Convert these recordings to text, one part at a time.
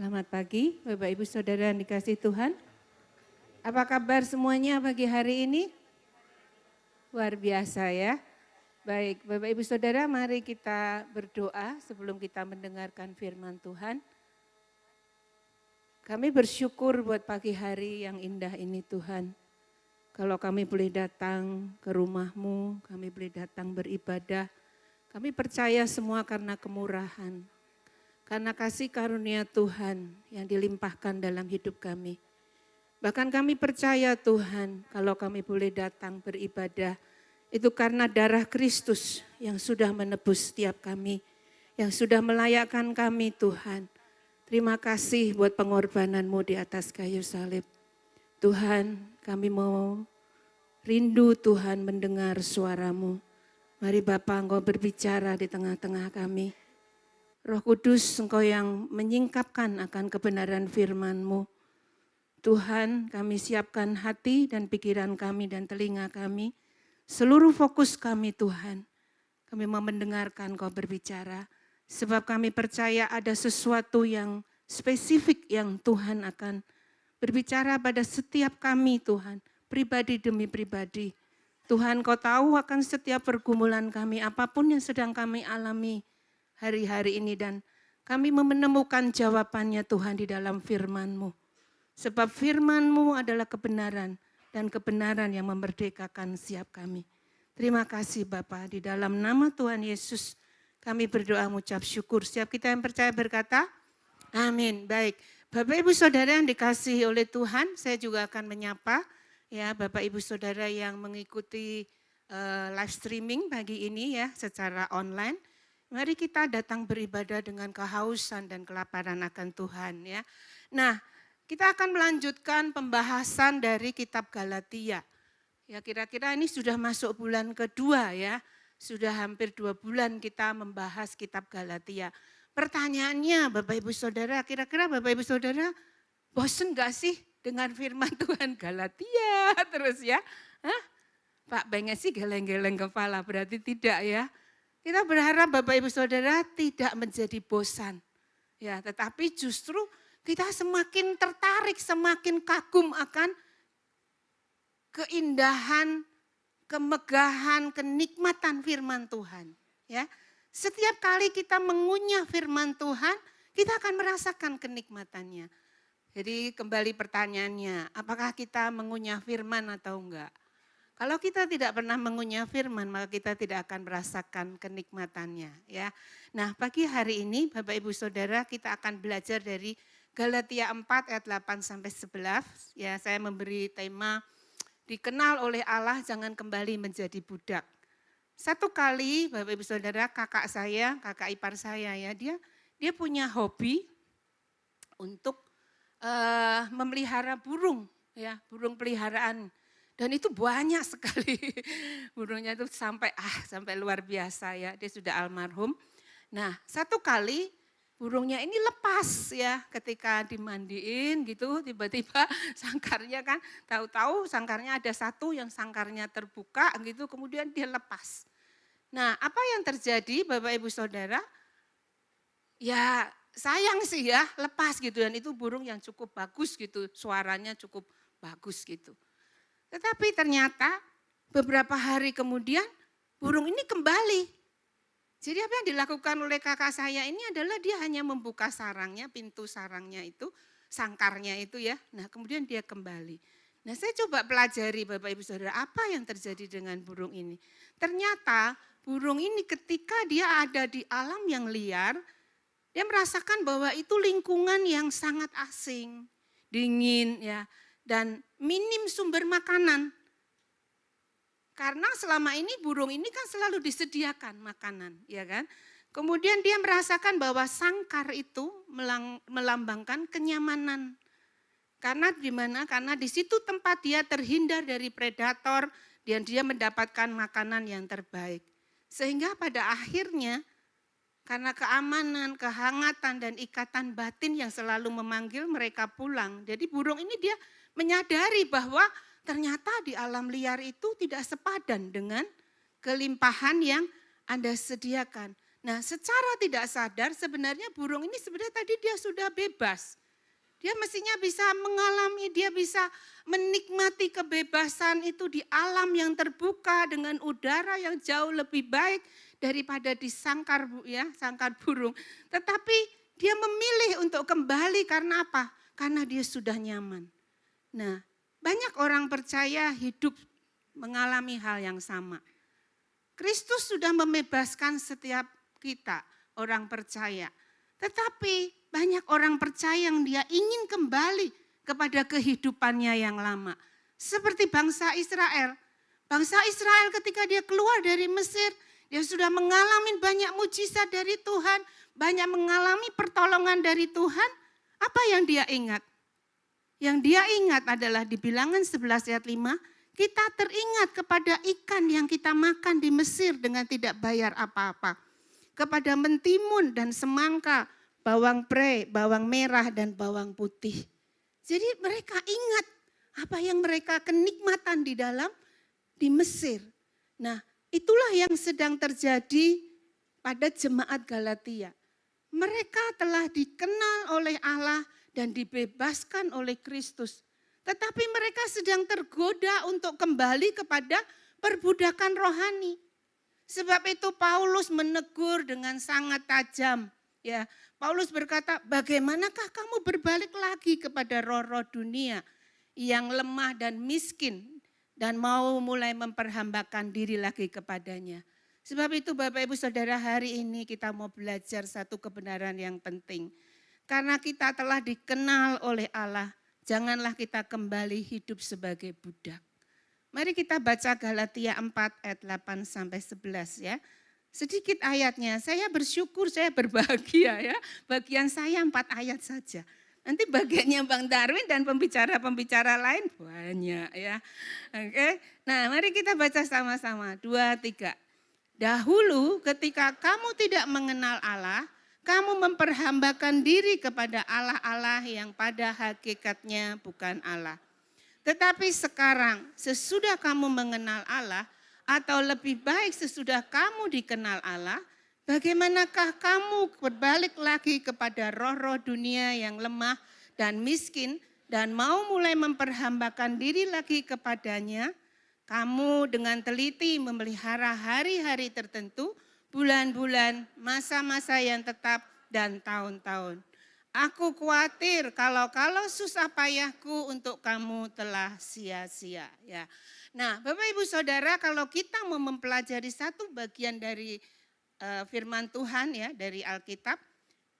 Selamat pagi Bapak Ibu Saudara yang dikasihi Tuhan. Apa kabar semuanya pagi hari ini? Luar biasa ya. Baik Bapak Ibu Saudara, mari kita berdoa sebelum kita mendengarkan firman Tuhan. Kami bersyukur buat pagi hari yang indah ini Tuhan. Kalau kami boleh datang ke rumah-Mu, kami boleh datang beribadah. Kami percaya semua karena kemurahan. Karena kasih karunia Tuhan yang dilimpahkan dalam hidup kami. Bahkan kami percaya Tuhan kalau kami boleh datang beribadah. Itu karena darah Kristus yang sudah menebus setiap kami. Yang sudah melayakkan kami Tuhan. Terima kasih buat pengorbanan-Mu di atas kayu salib. Tuhan, kami mau rindu Tuhan mendengar suara-Mu. Mari Bapa, Engkau berbicara di tengah-tengah kami. Roh Kudus, Engkau yang menyingkapkan akan kebenaran firman-Mu. Tuhan, kami siapkan hati dan pikiran kami dan telinga kami. Seluruh fokus kami Tuhan. Kami mau mendengarkan Engkau berbicara. Sebab kami percaya ada sesuatu yang spesifik yang Tuhan akan berbicara pada setiap kami Tuhan. Pribadi demi pribadi. Tuhan, Kau tahu akan setiap pergumulan kami, apapun yang sedang kami alami hari-hari ini, dan kami menemukan jawabannya Tuhan di dalam firman-Mu. Sebab firman-Mu adalah kebenaran dan kebenaran yang memerdekakan setiap kami. Terima kasih Bapa, di dalam nama Tuhan Yesus kami berdoa mengucap syukur. Setiap kita yang percaya berkata, amin. Baik, Bapak Ibu Saudara yang dikasihi oleh Tuhan, saya juga akan menyapa ya Bapak Ibu Saudara yang mengikuti live streaming pagi ini ya secara online. Mari kita datang beribadah dengan kehausan dan kelaparan akan Tuhan ya. Nah, kita akan melanjutkan pembahasan dari kitab Galatia. Ya, kira-kira ini sudah masuk bulan kedua ya. Sudah hampir 2 bulan kita membahas kitab Galatia. Pertanyaannya Bapak Ibu Saudara, kira-kira Bapak Ibu Saudara bosen gak sih dengan firman Tuhan Galatia terus ya? Hah? Pak pengen sih geleng-geleng kepala, berarti tidak ya. Kita berharap Bapak Ibu Saudara tidak menjadi bosan. Ya, tetapi justru kita semakin tertarik, semakin kagum akan keindahan, kemegahan, kenikmatan firman Tuhan. Ya, setiap kali kita mengunyah firman Tuhan, kita akan merasakan kenikmatannya. Jadi kembali pertanyaannya, apakah kita mengunyah firman atau enggak? Kalau kita tidak pernah mengunyah firman, maka kita tidak akan merasakan kenikmatannya. Ya. Nah, pagi hari ini Bapak Ibu Saudara kita akan belajar dari Galatia 4 ayat 8 sampai 11. Ya, saya memberi tema dikenal oleh Allah jangan kembali menjadi budak. Satu kali Bapak Ibu Saudara, kakak ipar saya ya, dia punya hobi untuk memelihara burung ya, burung peliharaan. Dan itu banyak sekali burungnya itu sampai luar biasa ya, dia sudah almarhum. Nah, satu kali burungnya ini lepas ya, ketika dimandiin gitu tiba-tiba sangkarnya kan, tahu-tahu sangkarnya ada satu yang sangkarnya terbuka gitu, kemudian dia lepas. Nah, apa yang terjadi Bapak Ibu Saudara? Ya sayang sih ya, lepas gitu, dan itu burung yang cukup bagus gitu, suaranya cukup bagus gitu. Tetapi ternyata beberapa hari kemudian burung ini kembali. Jadi apa yang dilakukan oleh kakak saya ini adalah dia hanya membuka sarangnya, pintu sarangnya itu, sangkarnya itu ya. Nah kemudian dia kembali. Nah saya coba pelajari Bapak Ibu Saudara, apa yang terjadi dengan burung ini. Ternyata burung ini ketika dia ada di alam yang liar, dia merasakan bahwa itu lingkungan yang sangat asing, dingin ya. Dan minim sumber makanan. Karena selama ini burung ini kan selalu disediakan makanan, ya kan? Kemudian dia merasakan bahwa sangkar itu melambangkan kenyamanan. Karena di mana? Karena di situ tempat dia terhindar dari predator dan dia mendapatkan makanan yang terbaik. Sehingga pada akhirnya karena keamanan, kehangatan dan ikatan batin yang selalu memanggil mereka pulang. Jadi burung ini dia menyadari bahwa ternyata di alam liar itu tidak sepadan dengan kelimpahan yang Anda sediakan. Nah, secara tidak sadar sebenarnya burung ini sebenarnya tadi dia sudah bebas. Dia mestinya bisa mengalami, dia bisa menikmati kebebasan itu di alam yang terbuka dengan udara yang jauh lebih baik daripada di sangkar sangkar burung. Tetapi dia memilih untuk kembali karena apa? Karena dia sudah nyaman. Nah, banyak orang percaya hidup mengalami hal yang sama. Kristus sudah membebaskan setiap kita, orang percaya. Tetapi banyak orang percaya yang dia ingin kembali kepada kehidupannya yang lama. Seperti bangsa Israel. Bangsa Israel ketika dia keluar dari Mesir, dia sudah mengalami banyak mujizat dari Tuhan, banyak mengalami pertolongan dari Tuhan. Apa yang dia ingat? Yang dia ingat adalah di Bilangan 11 ayat 5, kita teringat kepada ikan yang kita makan di Mesir dengan tidak bayar apa-apa. Kepada mentimun dan semangka, bawang pre, bawang merah dan bawang putih. Jadi mereka ingat apa yang mereka kenikmatan di Mesir. Nah, itulah yang sedang terjadi pada jemaat Galatia. Mereka telah dikenal oleh Allah dan dibebaskan oleh Kristus. Tetapi mereka sedang tergoda untuk kembali kepada perbudakan rohani. Sebab itu Paulus menegur dengan sangat tajam. Ya, Paulus berkata, bagaimanakah kamu berbalik lagi kepada roh-roh dunia yang lemah dan miskin dan mau mulai memperhambakan diri lagi kepadanya. Sebab itu Bapak Ibu Saudara, hari ini kita mau belajar satu kebenaran yang penting. Karena kita telah dikenal oleh Allah, janganlah kita kembali hidup sebagai budak. Mari kita baca Galatia 4 ayat 8 sampai 11 ya. Sedikit ayatnya, saya bersyukur, saya berbahagia ya. Bagian saya 4 ayat saja. Nanti bagiannya Bang Darwin dan pembicara-pembicara lain banyak ya. Oke. Nah, mari kita baca sama-sama. 2, 3. Dahulu ketika kamu tidak mengenal Allah, kamu memperhambakan diri kepada Allah-Allah yang pada hakikatnya bukan Allah. Tetapi sekarang sesudah kamu mengenal Allah, atau lebih baik sesudah kamu dikenal Allah, bagaimanakah kamu berbalik lagi kepada roh-roh dunia yang lemah dan miskin dan mau mulai memperhambakan diri lagi kepadanya? Kamu dengan teliti memelihara hari-hari tertentu, bulan-bulan, masa-masa yang tetap dan tahun-tahun. Aku khawatir kalau susah payahku untuk kamu telah sia-sia ya. Nah, Bapak Ibu Saudara, kalau kita mau mempelajari satu bagian dari firman Tuhan ya dari Alkitab,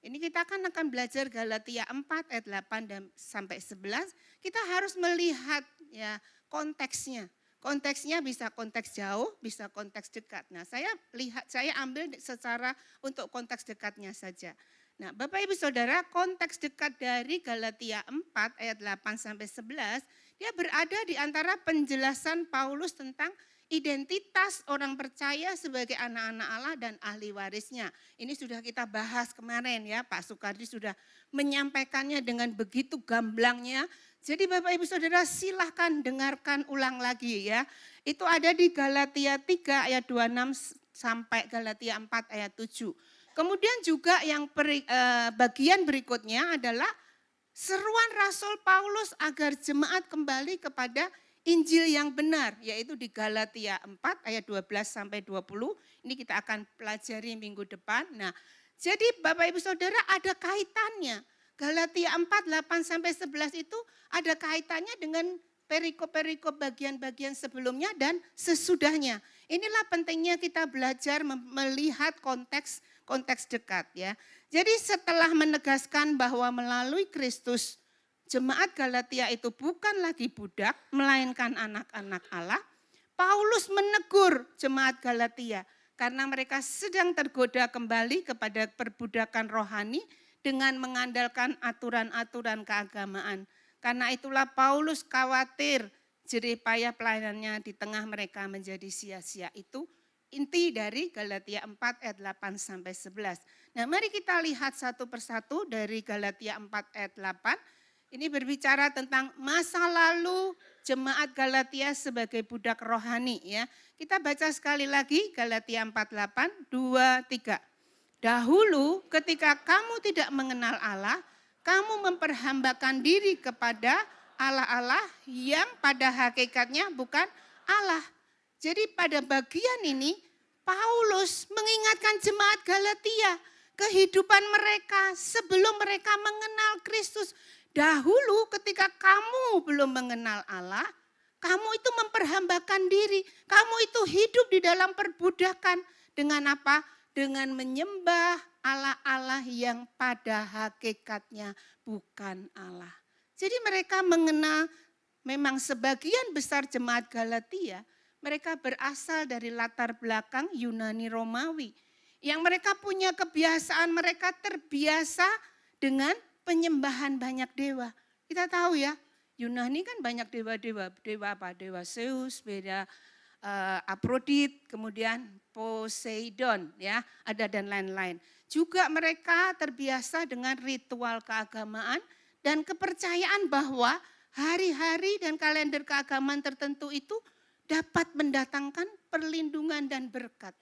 ini kita akan belajar Galatia 4 ayat 8 dan sampai 11. Kita harus melihat ya konteksnya. Konteksnya bisa konteks jauh, bisa konteks dekat. Nah, saya ambil secara untuk konteks dekatnya saja. Nah, Bapak Ibu Saudara, konteks dekat dari Galatia 4 ayat 8 sampai 11, dia berada di antara penjelasan Paulus tentang identitas orang percaya sebagai anak-anak Allah dan ahli warisnya. Ini sudah kita bahas kemarin ya, Pak Soekardi sudah menyampaikannya dengan begitu gamblangnya. Jadi Bapak Ibu Saudara silahkan dengarkan ulang lagi ya. Itu ada di Galatia 3 ayat 26 sampai Galatia 4 ayat 7. Kemudian juga yang bagian berikutnya adalah seruan Rasul Paulus agar jemaat kembali kepada Injil yang benar, yaitu di Galatia 4 ayat 12 sampai 20. Ini kita akan pelajari minggu depan. Nah, jadi Bapak Ibu Saudara ada kaitannya. Galatia 4, 8 sampai 11 itu ada kaitannya dengan perikop-perikop bagian-bagian sebelumnya dan sesudahnya. Inilah pentingnya kita belajar melihat konteks dekat ya. Jadi setelah menegaskan bahwa melalui Kristus jemaat Galatia itu bukan lagi budak, melainkan anak-anak Allah, Paulus menegur jemaat Galatia karena mereka sedang tergoda kembali kepada perbudakan rohani dengan mengandalkan aturan-aturan keagamaan. Karena itulah Paulus khawatir jerih payah pelayanannya di tengah mereka menjadi sia-sia. Itu inti dari Galatia 4 ayat 8 sampai 11. Nah, mari kita lihat satu persatu dari Galatia 4 ayat 8. Ini berbicara tentang masa lalu jemaat Galatia sebagai budak rohani ya. Kita baca sekali lagi Galatia 4:8, 2, 3. Dahulu ketika kamu tidak mengenal Allah, kamu memperhambakan diri kepada Allah-Allah yang pada hakikatnya bukan Allah. Jadi pada bagian ini Paulus mengingatkan jemaat Galatia kehidupan mereka sebelum mereka mengenal Kristus. Dahulu ketika kamu belum mengenal Allah, kamu itu memperhambakan diri, kamu itu hidup di dalam perbudakan dengan apa? Dengan menyembah Allah-Allah yang pada hakikatnya bukan Allah. Jadi mereka mengenal, memang sebagian besar jemaat Galatia, mereka berasal dari latar belakang Yunani Romawi. Yang mereka punya kebiasaan, mereka terbiasa dengan penyembahan banyak dewa. Kita tahu ya, Yunani kan banyak dewa-dewa, dewa apa? Dewa Zeus, beda Aphrodite, kemudian Poseidon, ya, ada dan lain-lain. Juga mereka terbiasa dengan ritual keagamaan dan kepercayaan bahwa hari-hari dan kalender keagamaan tertentu itu dapat mendatangkan perlindungan dan berkat.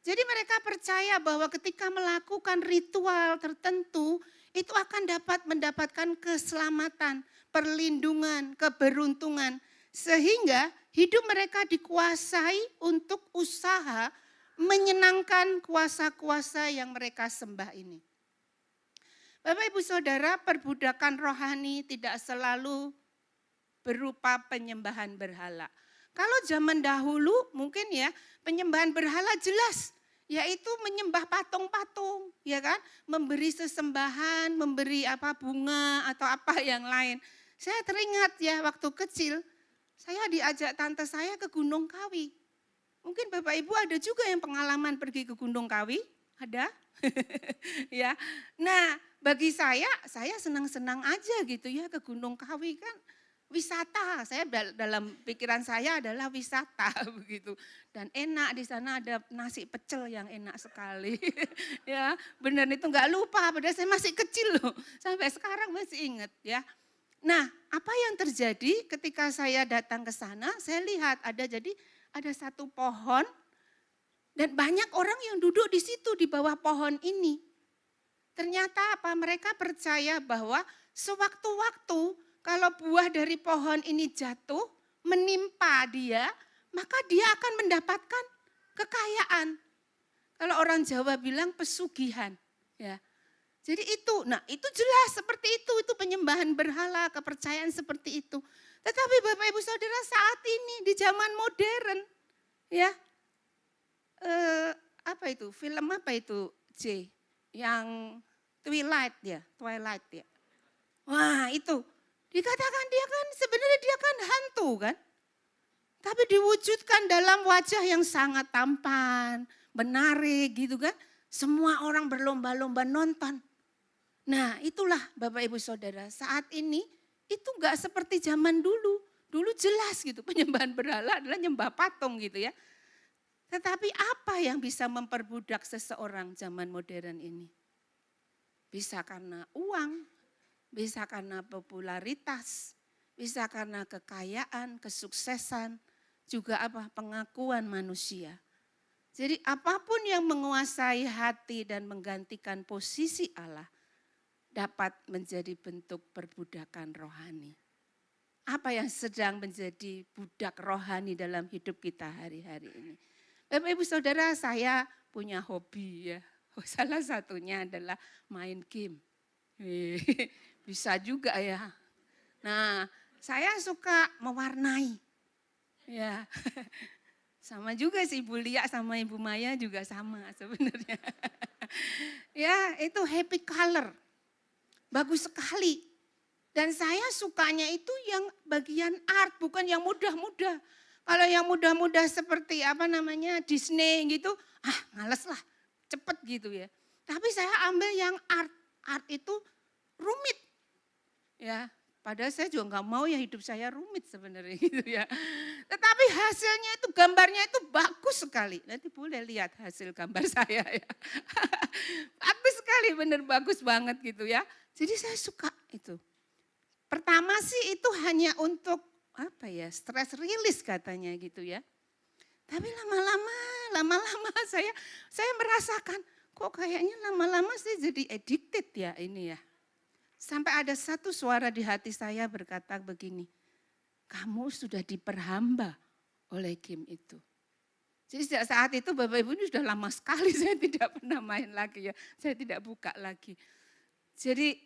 Jadi mereka percaya bahwa ketika melakukan ritual tertentu, itu akan dapat mendapatkan keselamatan, perlindungan, keberuntungan. Sehingga hidup mereka dikuasai untuk usaha menyenangkan kuasa-kuasa yang mereka sembah ini. Bapak Ibu Saudara, perbudakan rohani tidak selalu berupa penyembahan berhala. Kalau zaman dahulu mungkin ya penyembahan berhala jelas, yaitu menyembah patung-patung, ya kan? Memberi sesembahan, memberi apa bunga atau apa yang lain. Saya teringat ya waktu kecil, saya diajak tante saya ke Gunung Kawi. Mungkin Bapak Ibu ada juga yang pengalaman pergi ke Gunung Kawi? Ada? Ya. Nah, bagi saya senang-senang aja gitu ya ke Gunung Kawi kan. Wisata, saya dalam pikiran saya adalah wisata begitu. Dan enak di sana ada nasi pecel yang enak sekali. Ya, benar itu enggak lupa padahal saya masih kecil loh. Sampai sekarang masih ingat ya. Nah, apa yang terjadi ketika saya datang ke sana, saya lihat ada satu pohon dan banyak orang yang duduk di situ di bawah pohon ini. Ternyata apa? Mereka percaya bahwa sewaktu-waktu kalau buah dari pohon ini jatuh, menimpa dia, maka dia akan mendapatkan kekayaan. Kalau orang Jawa bilang pesugihan. Ya. Jadi itu jelas seperti itu penyembahan berhala, kepercayaan seperti itu. Tetapi Bapak Ibu Saudara saat ini di zaman modern, ya, film apa itu J, yang Twilight ya. Wah itu. Dikatakan sebenarnya dia kan hantu kan. Tapi diwujudkan dalam wajah yang sangat tampan, menarik gitu kan. Semua orang berlomba-lomba nonton. Nah itulah Bapak Ibu Saudara saat ini itu enggak seperti zaman dulu. Dulu jelas gitu penyembahan berhala adalah nyembah patung gitu ya. Tetapi apa yang bisa memperbudak seseorang zaman modern ini? Bisa karena uang, bisa karena popularitas, bisa karena kekayaan, kesuksesan, juga pengakuan manusia. Jadi apapun yang menguasai hati dan menggantikan posisi Allah dapat menjadi bentuk perbudakan rohani. Apa yang sedang menjadi budak rohani dalam hidup kita hari-hari ini? Bapak Ibu Saudara, saya punya hobi ya. Salah satunya adalah main game. Bisa juga ya. Nah, saya suka mewarnai. Ya. Sama juga sih Ibu Lia sama Ibu Maya juga sama sebenarnya. Ya, itu happy color. Bagus sekali. Dan saya sukanya itu yang bagian art, bukan yang mudah-mudah. Kalau yang mudah-mudah seperti Disney gitu, males lah, cepet gitu ya. Tapi saya ambil yang art. Art itu rumit. Ya, padahal saya juga nggak mau ya hidup saya rumit sebenarnya gitu ya. Tetapi hasilnya itu gambarnya itu bagus sekali. Nanti boleh lihat hasil gambar saya ya. Bagus sekali, bener bagus banget gitu ya. Jadi saya suka itu. Pertama sih itu hanya untuk stress release katanya gitu ya. Tapi lama-lama saya merasakan kok kayaknya lama-lama saya jadi addicted ya ini ya. Sampai ada satu suara di hati saya berkata begini, kamu sudah diperhamba oleh game itu. Jadi sejak saat itu Bapak Ibu ini sudah lama sekali saya tidak pernah main lagi ya. Saya tidak buka lagi. Jadi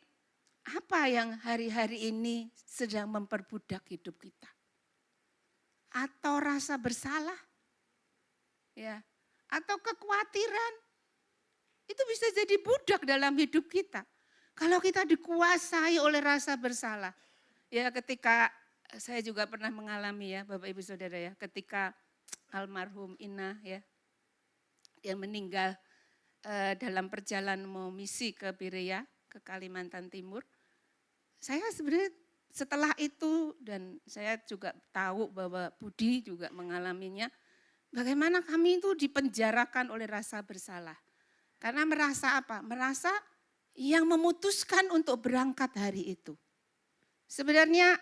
apa yang hari-hari ini sedang memperbudak hidup kita? Atau rasa bersalah? Ya, atau kekhawatiran? Itu bisa jadi budak dalam hidup kita. Kalau kita dikuasai oleh rasa bersalah. Ya ketika saya juga pernah mengalami ya Bapak Ibu Saudara ya. Ketika almarhum Ina ya. Yang meninggal dalam perjalanan mau misi ke Birea, ke Kalimantan Timur. Saya sebenarnya setelah itu dan saya juga tahu bahwa Budi juga mengalaminya. Bagaimana kami itu dipenjarakan oleh rasa bersalah. Karena merasa apa? Merasa yang memutuskan untuk berangkat hari itu. Sebenarnya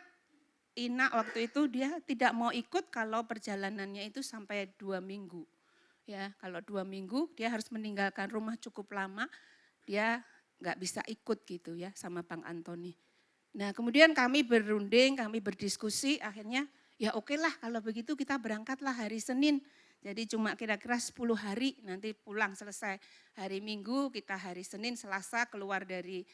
Ina waktu itu dia tidak mau ikut kalau perjalanannya itu sampai 2 minggu. Ya, kalau 2 minggu dia harus meninggalkan rumah cukup lama, dia nggak bisa ikut gitu ya sama Bang Antoni. Nah kemudian kami berunding, kami berdiskusi, akhirnya ya oke lah kalau begitu kita berangkatlah hari Senin. Jadi cuma kira-kira 10 hari nanti pulang selesai. Hari Minggu kita hari Senin, Selasa keluar dari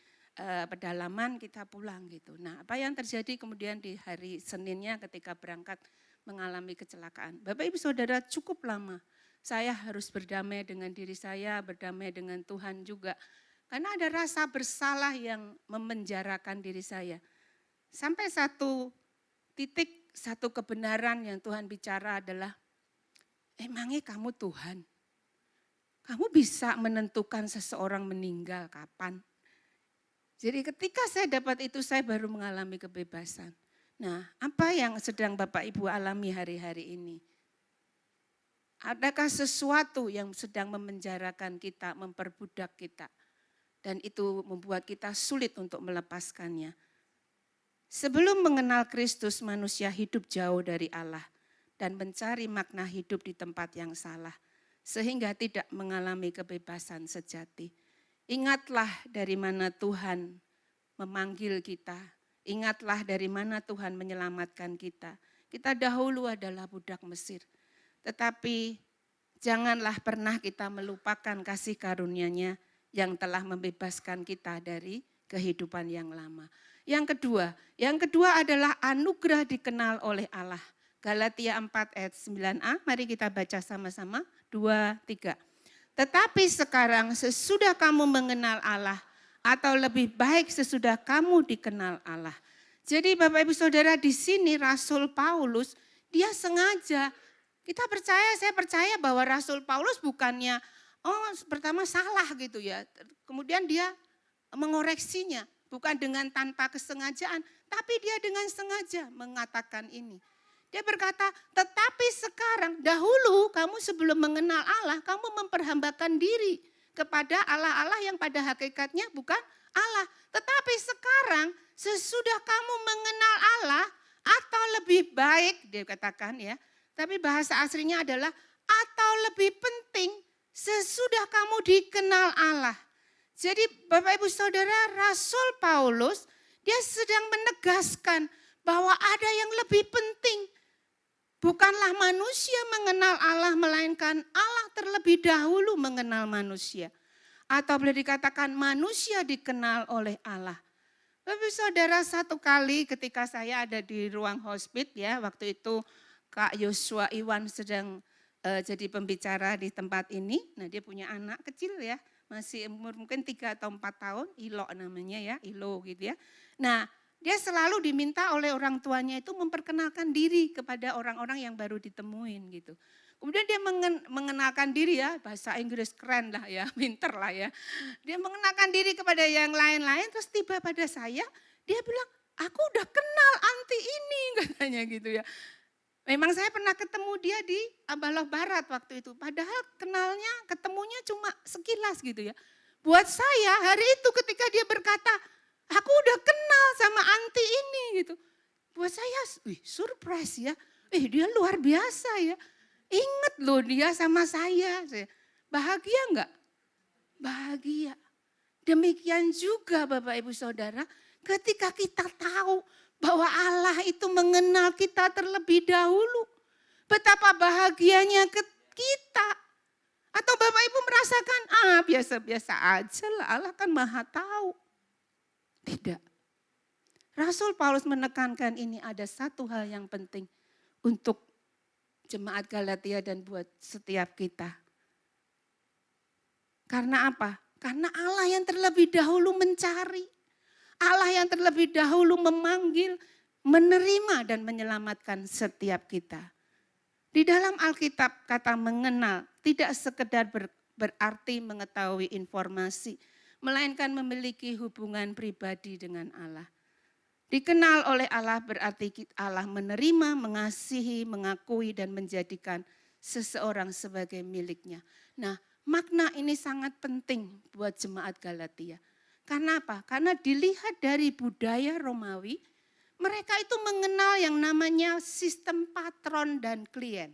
pedalaman kita pulang gitu. Nah apa yang terjadi kemudian di hari Seninnya ketika berangkat mengalami kecelakaan. Bapak Ibu Saudara cukup lama saya harus berdamai dengan diri saya, berdamai dengan Tuhan juga. Karena ada rasa bersalah yang memenjarakan diri saya. Sampai satu titik, satu kebenaran yang Tuhan bicara adalah, emangnya kamu Tuhan? Kamu bisa menentukan seseorang meninggal kapan? Jadi ketika saya dapat itu, saya baru mengalami kebebasan. Nah, apa yang sedang Bapak Ibu alami hari-hari ini? Adakah sesuatu yang sedang memenjarakan kita, memperbudak kita? Dan itu membuat kita sulit untuk melepaskannya. Sebelum mengenal Kristus, manusia hidup jauh dari Allah dan mencari makna hidup di tempat yang salah, sehingga tidak mengalami kebebasan sejati. Ingatlah dari mana Tuhan memanggil kita, ingatlah dari mana Tuhan menyelamatkan kita. Kita dahulu adalah budak Mesir, tetapi janganlah pernah kita melupakan kasih karunia-Nya yang telah membebaskan kita dari kehidupan yang lama. Yang kedua adalah anugerah dikenal oleh Allah. Galatia 4 ayat 9a, mari kita baca sama-sama, 2, 3. Tetapi sekarang sesudah kamu mengenal Allah, atau lebih baik sesudah kamu dikenal Allah. Jadi Bapak Ibu Saudara di sini Rasul Paulus, dia sengaja, saya percaya bahwa Rasul Paulus bukannya, pertama salah gitu ya, kemudian dia mengoreksinya, bukan dengan tanpa kesengajaan, tapi dia dengan sengaja mengatakan ini. Dia berkata, tetapi sekarang, dahulu kamu sebelum mengenal Allah, kamu memperhambakan diri kepada Allah-Allah yang pada hakikatnya bukan Allah. Tetapi sekarang, sesudah kamu mengenal Allah, atau lebih baik, dia katakan ya, tapi bahasa aslinya adalah, atau lebih penting, sesudah kamu dikenal Allah. Jadi Bapak Ibu Saudara, Rasul Paulus, dia sedang menegaskan bahwa ada yang lebih penting. Bukanlah manusia mengenal Allah, melainkan Allah terlebih dahulu mengenal manusia. Atau boleh dikatakan manusia dikenal oleh Allah. Bapak Ibu Saudara, satu kali ketika saya ada di ruang hospit ya, waktu itu Kak Yosua Iwan sedang jadi pembicara di tempat ini. Nah dia punya anak kecil ya, masih umur mungkin 3 atau 4 tahun, Ilo namanya ya, Ilo gitu ya. Nah dia selalu diminta oleh orang tuanya itu memperkenalkan diri kepada orang-orang yang baru ditemuin gitu. Kemudian dia mengenalkan diri ya, bahasa Inggris keren lah ya, pinter lah ya. Dia mengenalkan diri kepada yang lain-lain, terus tiba pada saya, dia bilang, aku udah kenal anti ini katanya gitu ya. Memang saya pernah ketemu dia di Ambaloh Barat waktu itu, padahal ketemunya cuma sekilas gitu ya. Buat saya hari itu ketika dia berkata, aku udah kenal sama anti ini gitu. Buat saya, surprise ya, dia luar biasa ya. Ingat loh dia sama saya, bahagia enggak? bahagia. Demikian juga Bapak Ibu Saudara, ketika kita tahu bahwa Allah itu mengenal kita terlebih dahulu. Betapa bahagianya kita. Atau Bapak Ibu merasakan, biasa-biasa aja lah, Allah kan maha tahu. Tidak. Rasul Paulus menekankan ini ada satu hal yang penting untuk jemaat Galatia dan buat setiap kita. Karena apa? Karena Allah yang terlebih dahulu mencari. Allah yang terlebih dahulu memanggil, menerima dan menyelamatkan setiap kita. Di dalam Alkitab kata mengenal tidak sekedar berarti mengetahui informasi, melainkan memiliki hubungan pribadi dengan Allah. Dikenal oleh Allah berarti Allah menerima, mengasihi, mengakui dan menjadikan seseorang sebagai miliknya. Nah, makna ini sangat penting buat jemaat Galatia. Karena apa? Karena dilihat dari budaya Romawi, mereka itu mengenal yang namanya sistem patron dan klien.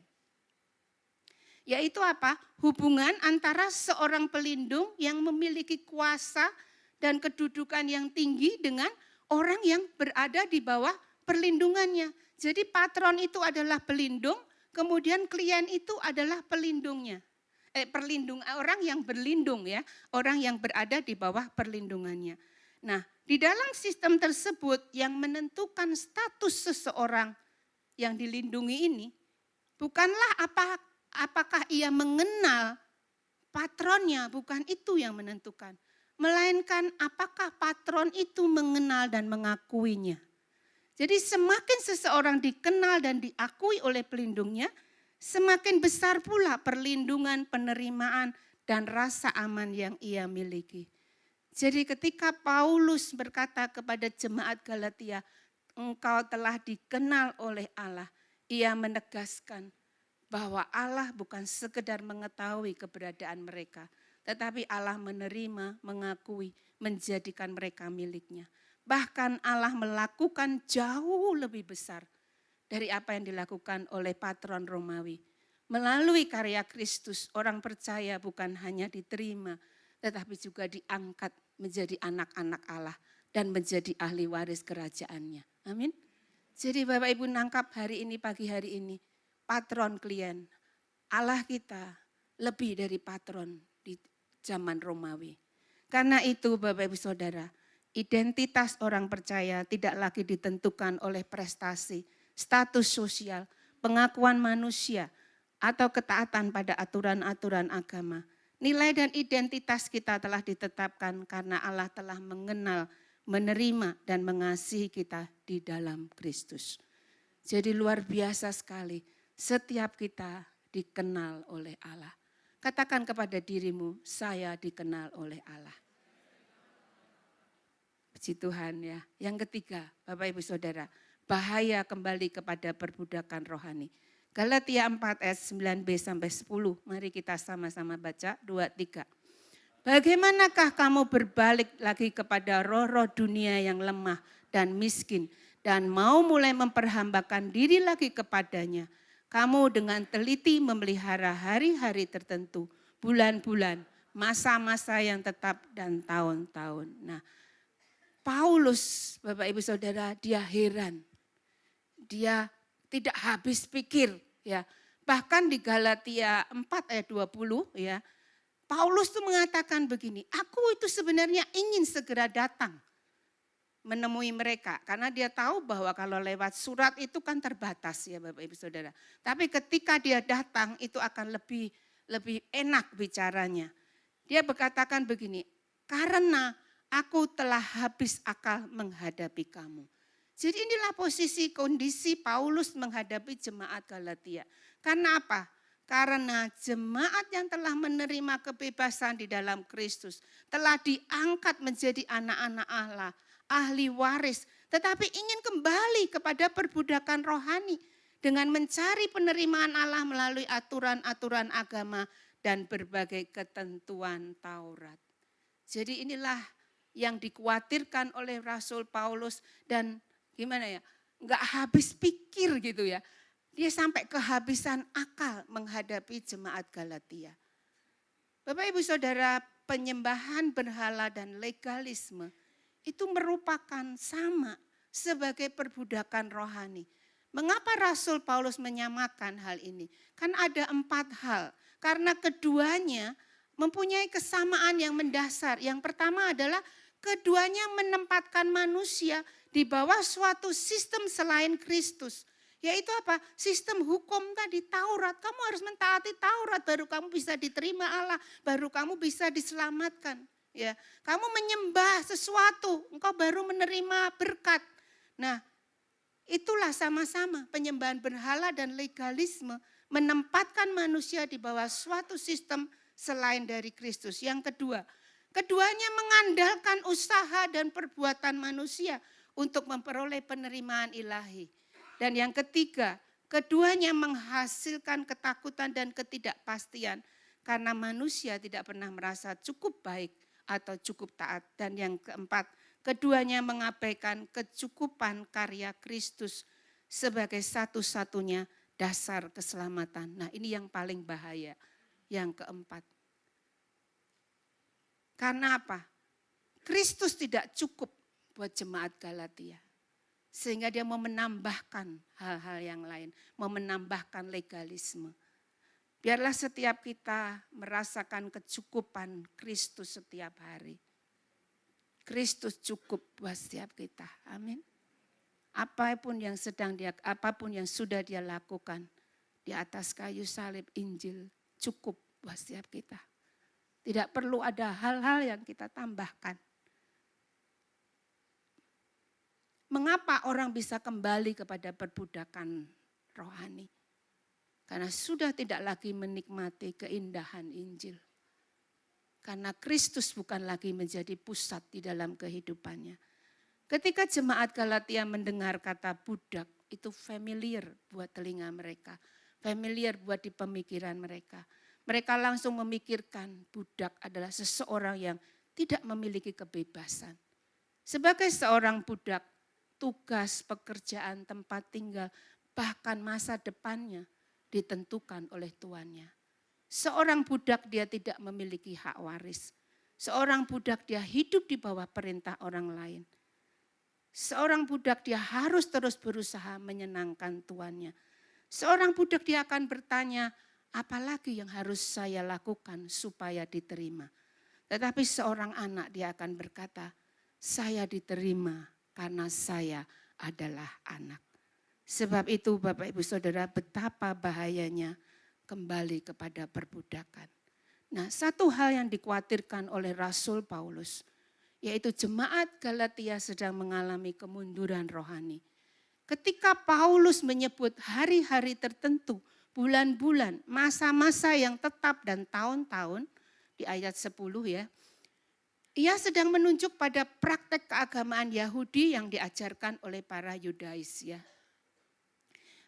Yaitu apa? Hubungan antara seorang pelindung yang memiliki kuasa dan kedudukan yang tinggi dengan orang yang berada di bawah perlindungannya. Jadi patron itu adalah pelindung, kemudian klien itu adalah pelindungnya. Orang yang berlindung ya, orang yang berada di bawah perlindungannya. Nah, di dalam sistem tersebut yang menentukan status seseorang yang dilindungi ini, bukanlah apakah ia mengenal patronnya, bukan itu yang menentukan. Melainkan apakah patron itu mengenal dan mengakuinya. Jadi semakin seseorang dikenal dan diakui oleh pelindungnya, semakin besar pula perlindungan, penerimaan, dan rasa aman yang ia miliki. Jadi ketika Paulus berkata kepada jemaat Galatia, engkau telah dikenal oleh Allah, ia menegaskan bahwa Allah bukan sekedar mengetahui keberadaan mereka, tetapi Allah menerima, mengakui, menjadikan mereka miliknya. Bahkan Allah melakukan jauh lebih besar dari apa yang dilakukan oleh patron Romawi. Melalui karya Kristus, orang percaya bukan hanya diterima, tetapi juga diangkat menjadi anak-anak Allah dan menjadi ahli waris kerajaannya. Amin. Jadi Bapak Ibu nangkap hari ini, pagi hari ini, patron klien. Allah kita lebih dari patron di zaman Romawi. Karena itu Bapak Ibu Saudara, identitas orang percaya tidak lagi ditentukan oleh prestasi, status sosial, pengakuan manusia, atau ketaatan pada aturan-aturan agama. Nilai dan identitas kita telah ditetapkan karena Allah telah mengenal, menerima, dan mengasihi kita di dalam Kristus. Jadi luar biasa sekali, setiap kita dikenal oleh Allah. Katakan kepada dirimu, saya dikenal oleh Allah. Puji Tuhan ya. Yang ketiga, Bapak Ibu Saudara, bahaya kembali kepada perbudakan rohani. Galatia 4 ayat 9b sampai 10. Mari kita sama-sama baca 2, 3. Bagaimanakah kamu berbalik lagi kepada roh-roh dunia yang lemah dan miskin dan mau mulai memperhambakan diri lagi kepadanya. Kamu dengan teliti memelihara hari-hari tertentu, bulan-bulan, masa-masa yang tetap dan tahun-tahun. Nah, Paulus, Bapak Ibu Saudara, dia heran. Dia tidak habis pikir ya. Bahkan di Galatia 4 ayat 20 ya. Paulus tuh mengatakan begini, aku itu sebenarnya ingin segera datang menemui mereka. Karena dia tahu bahwa kalau lewat surat itu kan terbatas ya Bapak Ibu Saudara. Tapi ketika dia datang itu akan lebih enak bicaranya. Dia berkatakan begini, karena aku telah habis akal menghadapi kamu. Jadi inilah posisi kondisi Paulus menghadapi jemaat Galatia. Karena apa? Karena jemaat yang telah menerima kebebasan di dalam Kristus telah diangkat menjadi anak-anak Allah, ahli waris, tetapi ingin kembali kepada perbudakan rohani dengan mencari penerimaan Allah melalui aturan-aturan agama dan berbagai ketentuan Taurat. Jadi inilah yang dikhawatirkan oleh Rasul Paulus dan gimana ya, enggak habis pikir gitu ya. Dia sampai kehabisan akal menghadapi jemaat Galatia. Bapak Ibu Saudara, penyembahan berhala dan legalisme itu merupakan sama sebagai perbudakan rohani. Mengapa Rasul Paulus menyamakan hal ini? Kan ada 4 hal. Karena keduanya mempunyai kesamaan yang mendasar. Yang pertama adalah keduanya menempatkan manusia di bawah suatu sistem selain Kristus. Yaitu apa? Sistem hukum tadi, Taurat. Kamu harus mentaati Taurat, baru kamu bisa diterima Allah, baru kamu bisa diselamatkan. Ya, kamu menyembah sesuatu, engkau baru menerima berkat. Nah, itulah sama-sama penyembahan berhala dan legalisme menempatkan manusia di bawah suatu sistem selain dari Kristus. Yang kedua, keduanya mengandalkan usaha dan perbuatan manusia untuk memperoleh penerimaan ilahi. Dan yang ketiga, keduanya menghasilkan ketakutan dan ketidakpastian karena manusia tidak pernah merasa cukup baik atau cukup taat. Dan yang keempat, keduanya mengabaikan kecukupan karya Kristus sebagai satu-satunya dasar keselamatan. Nah, ini yang paling bahaya. Yang keempat. Karena apa? Kristus tidak cukup buat jemaat Galatia. Sehingga dia mau menambahkan hal-hal yang lain. Mau menambahkan legalisme. Biarlah setiap kita merasakan kecukupan Kristus setiap hari. Kristus cukup buat setiap kita. Amin. Apapun yang sudah dia lakukan di atas kayu salib Injil cukup buat setiap kita. Tidak perlu ada hal-hal yang kita tambahkan. Mengapa orang bisa kembali kepada perbudakan rohani? Karena sudah tidak lagi menikmati keindahan Injil. Karena Kristus bukan lagi menjadi pusat di dalam kehidupannya. Ketika jemaat Galatia mendengar kata budak, itu familiar buat telinga mereka. Familiar buat di pemikiran mereka. Mereka langsung memikirkan budak adalah seseorang yang tidak memiliki kebebasan. Sebagai seorang budak, tugas, pekerjaan, tempat tinggal, bahkan masa depannya ditentukan oleh tuannya. Seorang budak dia tidak memiliki hak waris. Seorang budak dia hidup di bawah perintah orang lain. Seorang budak dia harus terus berusaha menyenangkan tuannya. Seorang budak dia akan bertanya, apalagi yang harus saya lakukan supaya diterima. Tetapi seorang anak dia akan berkata, saya diterima karena saya adalah anak. Sebab itu Bapak Ibu Saudara, betapa bahayanya kembali kepada perbudakan. Nah, satu hal yang dikhawatirkan oleh Rasul Paulus, yaitu jemaat Galatia sedang mengalami kemunduran rohani. Ketika Paulus menyebut hari-hari tertentu, bulan-bulan, masa-masa yang tetap dan tahun-tahun, di ayat 10 ya, ia sedang menunjuk pada praktek keagamaan Yahudi yang diajarkan oleh para Yudais ya.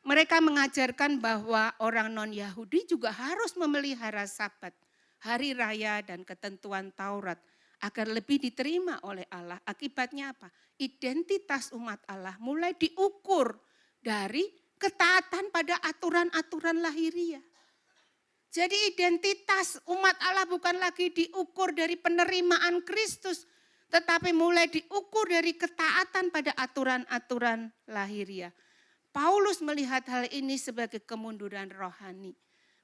Mereka mengajarkan bahwa orang non-Yahudi juga harus memelihara Sabat, hari raya dan ketentuan Taurat agar lebih diterima oleh Allah. Akibatnya apa? Identitas umat Allah mulai diukur dari ketaatan pada aturan-aturan lahiriah. Jadi identitas umat Allah bukan lagi diukur dari penerimaan Kristus, tetapi mulai diukur dari ketaatan pada aturan-aturan lahiriah. Paulus melihat hal ini sebagai kemunduran rohani.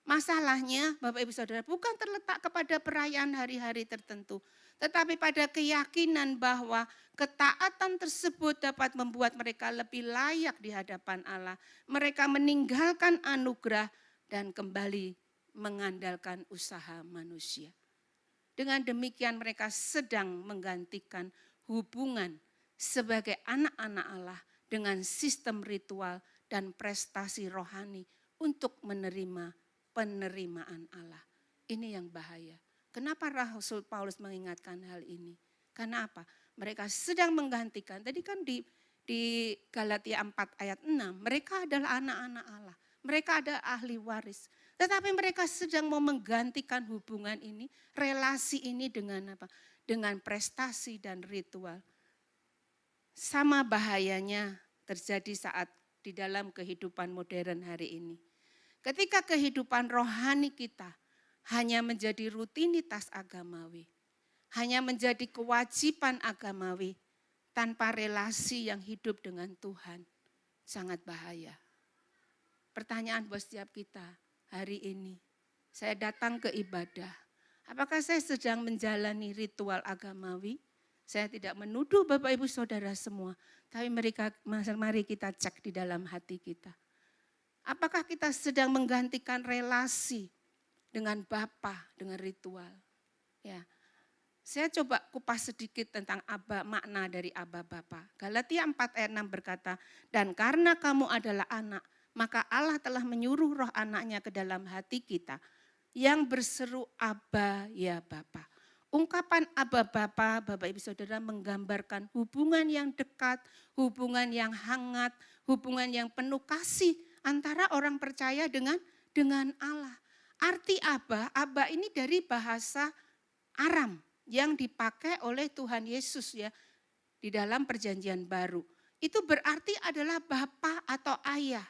Masalahnya Bapak Ibu Saudara bukan terletak kepada perayaan hari-hari tertentu. Tetapi pada keyakinan bahwa ketaatan tersebut dapat membuat mereka lebih layak di hadapan Allah. Mereka meninggalkan anugerah dan kembali mengandalkan usaha manusia. Dengan demikian mereka sedang menggantikan hubungan sebagai anak-anak Allah dengan sistem ritual dan prestasi rohani untuk menerima penerimaan Allah. Ini yang bahaya. Kenapa Rasul Paulus mengingatkan hal ini? Karena apa? Mereka sedang menggantikan, tadi kan di Galatia 4 ayat 6, mereka adalah anak-anak Allah. Mereka ada ahli waris. Tetapi mereka sedang mau menggantikan hubungan ini, relasi ini dengan apa? Dengan prestasi dan ritual. Sama bahayanya terjadi saat di dalam kehidupan modern hari ini. Ketika kehidupan rohani kita hanya menjadi rutinitas agamawi, hanya menjadi kewajiban agamawi tanpa relasi yang hidup dengan Tuhan. Sangat bahaya. Pertanyaan buat setiap kita hari ini. Saya datang ke ibadah. Apakah saya sedang menjalani ritual agamawi? Saya tidak menuduh Bapak Ibu Saudara semua. Tapi mari kita cek di dalam hati kita. Apakah kita sedang menggantikan relasi dengan Bapa, dengan ritual? Ya. Saya coba kupas sedikit tentang makna dari Aba Bapa. Galatia 4 ayat 6 berkata, dan karena kamu adalah anak, maka Allah telah menyuruh roh anaknya ke dalam hati kita yang berseru Aba ya Bapa. Ungkapan Aba Bapa, Bapak Ibu Saudara, menggambarkan hubungan yang dekat, hubungan yang hangat, hubungan yang penuh kasih antara orang percaya dengan Allah. Arti Aba ini dari bahasa Aram yang dipakai oleh Tuhan Yesus ya di dalam perjanjian baru. Itu berarti adalah bapa atau ayah.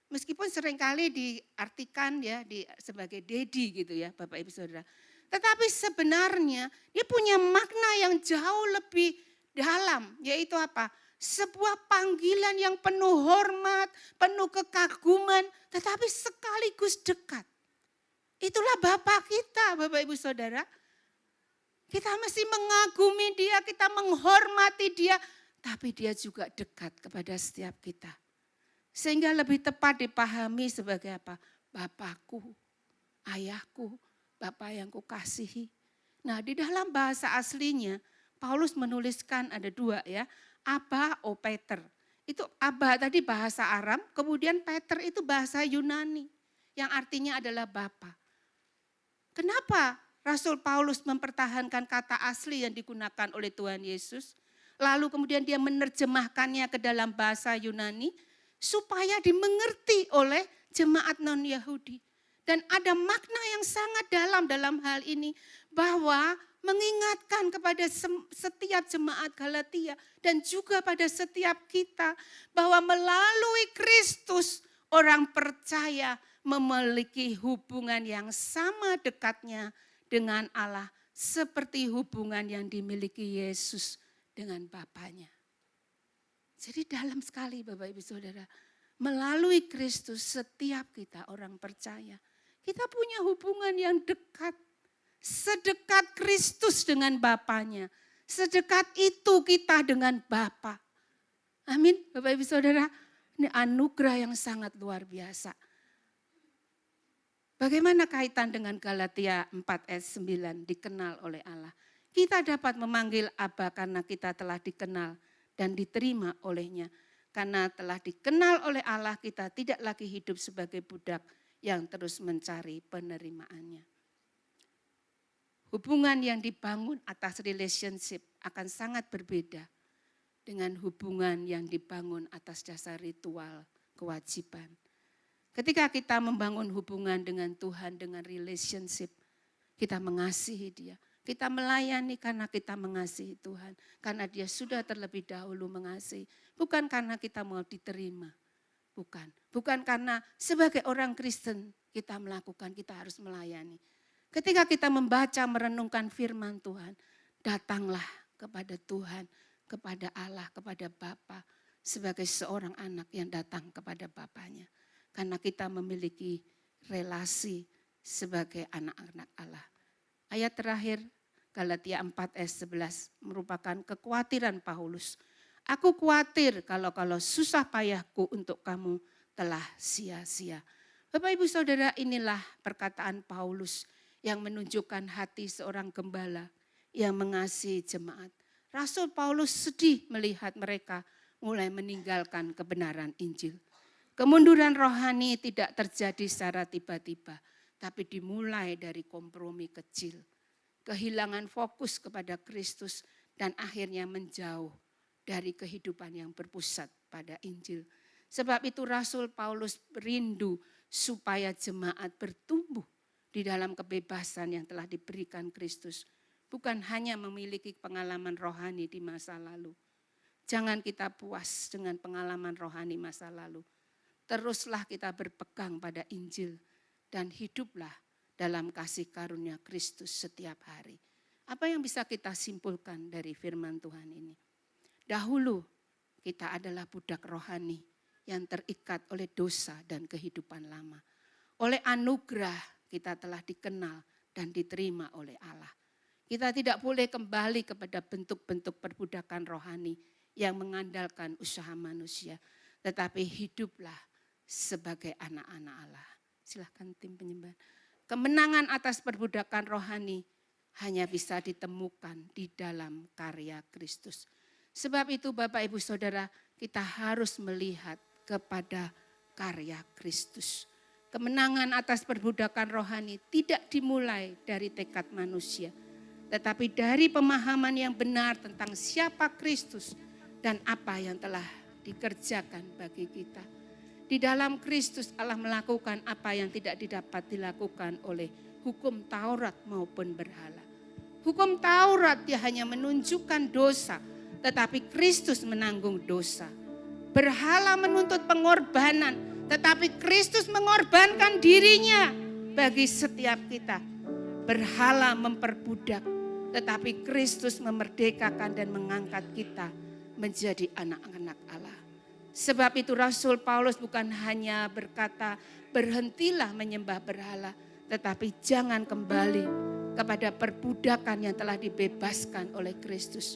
Meskipun seringkali diartikan ya sebagai daddy gitu ya Bapak Ibu Saudara. Tetapi sebenarnya dia punya makna yang jauh lebih dalam, yaitu apa? Sebuah panggilan yang penuh hormat, penuh kekaguman, tetapi sekaligus dekat. Itulah Bapa kita Bapak Ibu Saudara. Kita mesti mengagumi dia, kita menghormati dia, tapi dia juga dekat kepada setiap kita. Sehingga lebih tepat dipahami sebagai apa? Bapakku, ayahku, Bapa yang kukasihi. Nah di dalam bahasa aslinya, Paulus menuliskan ada dua ya, Abba o Peter. Itu Abba tadi bahasa Aram, kemudian Peter itu bahasa Yunani, yang artinya adalah Bapa. Kenapa Rasul Paulus mempertahankan kata asli yang digunakan oleh Tuhan Yesus, lalu kemudian dia menerjemahkannya ke dalam bahasa Yunani, supaya dimengerti oleh jemaat non-Yahudi. Dan ada makna yang sangat dalam hal ini, bahwa mengingatkan kepada setiap jemaat Galatia dan juga pada setiap kita, bahwa melalui Kristus orang percaya memiliki hubungan yang sama dekatnya dengan Allah seperti hubungan yang dimiliki Yesus dengan Bapanya. Jadi dalam sekali Bapak Ibu Saudara, melalui Kristus setiap kita orang percaya, kita punya hubungan yang dekat. Sedekat Kristus dengan Bapanya, sedekat itu kita dengan Bapa. Amin Bapak Ibu Saudara, ini anugerah yang sangat luar biasa. Bagaimana kaitan dengan Galatia 4 ayat 9, dikenal oleh Allah. Kita dapat memanggil Aba karena kita telah dikenal dan diterima olehnya. Karena telah dikenal oleh Allah, kita tidak lagi hidup sebagai budak yang terus mencari penerimaannya. Hubungan yang dibangun atas relationship akan sangat berbeda dengan hubungan yang dibangun atas dasar ritual kewajiban. Ketika kita membangun hubungan dengan Tuhan, dengan relationship, kita mengasihi Dia. Kita melayani karena kita mengasihi Tuhan. Karena Dia sudah terlebih dahulu mengasihi. Bukan karena kita mau diterima. Bukan karena sebagai orang Kristen kita melakukan, kita harus melayani. Ketika kita membaca, merenungkan firman Tuhan, datanglah kepada Tuhan, kepada Allah, kepada Bapa, sebagai seorang anak yang datang kepada Bapanya. Karena kita memiliki relasi sebagai anak-anak Allah. Ayat terakhir, Galatia 4 ayat 11 merupakan kekhawatiran Paulus. Aku khawatir kalau susah payahku untuk kamu telah sia-sia. Bapak Ibu Saudara, inilah perkataan Paulus yang menunjukkan hati seorang gembala yang mengasihi jemaat. Rasul Paulus sedih melihat mereka mulai meninggalkan kebenaran Injil. Kemunduran rohani tidak terjadi secara tiba-tiba, tapi dimulai dari kompromi kecil. Kehilangan fokus kepada Kristus dan akhirnya menjauh dari kehidupan yang berpusat pada Injil. Sebab itu Rasul Paulus rindu supaya jemaat bertumbuh di dalam kebebasan yang telah diberikan Kristus. Bukan hanya memiliki pengalaman rohani di masa lalu. Jangan kita puas dengan pengalaman rohani masa lalu. Teruslah kita berpegang pada Injil dan hiduplah dalam kasih karunia Kristus setiap hari. Apa yang bisa kita simpulkan dari firman Tuhan ini? Dahulu kita adalah budak rohani yang terikat oleh dosa dan kehidupan lama. Oleh anugerah kita telah dikenal dan diterima oleh Allah. Kita tidak boleh kembali kepada bentuk-bentuk perbudakan rohani yang mengandalkan usaha manusia. Tetapi hiduplah sebagai anak-anak Allah. Silahkan tim penyembahan. Kemenangan atas perbudakan rohani hanya bisa ditemukan di dalam karya Kristus. Sebab itu Bapak Ibu Saudara, kita harus melihat kepada karya Kristus. Kemenangan atas perbudakan rohani tidak dimulai dari tekad manusia, tetapi dari pemahaman yang benar tentang siapa Kristus dan apa yang telah dikerjakan bagi kita. Di dalam Kristus Allah melakukan apa yang tidak didapat dilakukan oleh hukum Taurat maupun berhala. Hukum Taurat dia hanya menunjukkan dosa, tetapi Kristus menanggung dosa. Berhala menuntut pengorbanan, tetapi Kristus mengorbankan dirinya bagi setiap kita. Berhala memperbudak, tetapi Kristus memerdekakan dan mengangkat kita menjadi anak-anak Allah. Sebab itu Rasul Paulus bukan hanya berkata berhentilah menyembah berhala, tetapi jangan kembali kepada perbudakan yang telah dibebaskan oleh Kristus.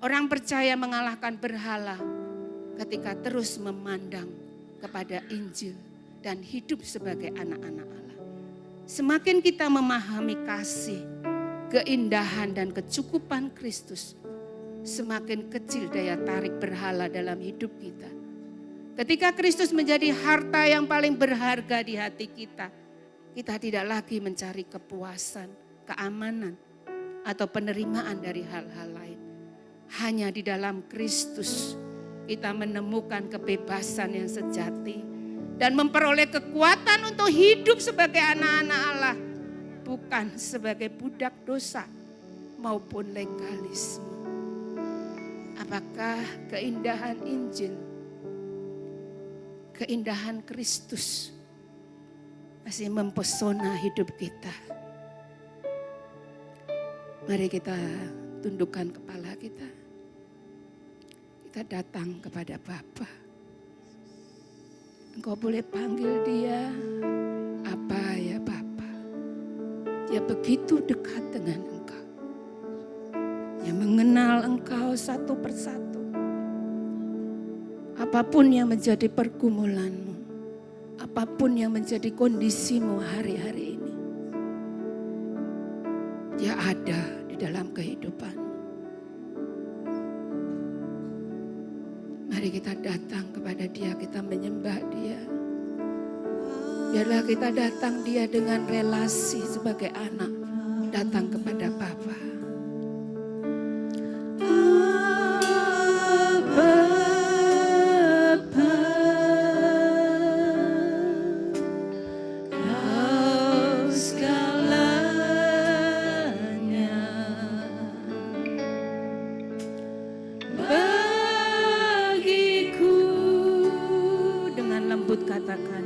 Orang percaya mengalahkan berhala ketika terus memandang kepada Injil dan hidup sebagai anak-anak Allah. Semakin kita memahami kasih, keindahan dan kecukupan Kristus, semakin kecil daya tarik berhala dalam hidup kita. Ketika Kristus menjadi harta yang paling berharga di hati kita, kita tidak lagi mencari kepuasan, keamanan, atau penerimaan dari hal-hal lain. Hanya di dalam Kristus kita menemukan kebebasan yang sejati dan memperoleh kekuatan untuk hidup sebagai anak-anak Allah, bukan sebagai budak dosa maupun legalisme. Apakah keindahan Injil, keindahan Kristus masih mempesona hidup kita? Mari kita tundukkan kepala kita. Kita datang kepada Bapa. Engkau boleh panggil dia apa ya Bapa. Dia begitu dekat dengan engkau. Dia mengenal engkau satu persatu. Apapun yang menjadi pergumulanmu, apapun yang menjadi kondisimu hari-hari ini, dia ada di dalam kehidupan. Mari kita datang kepada dia, kita menyembah dia. Biarlah kita datang dia dengan relasi sebagai anak, datang kepada Bapa. Katakan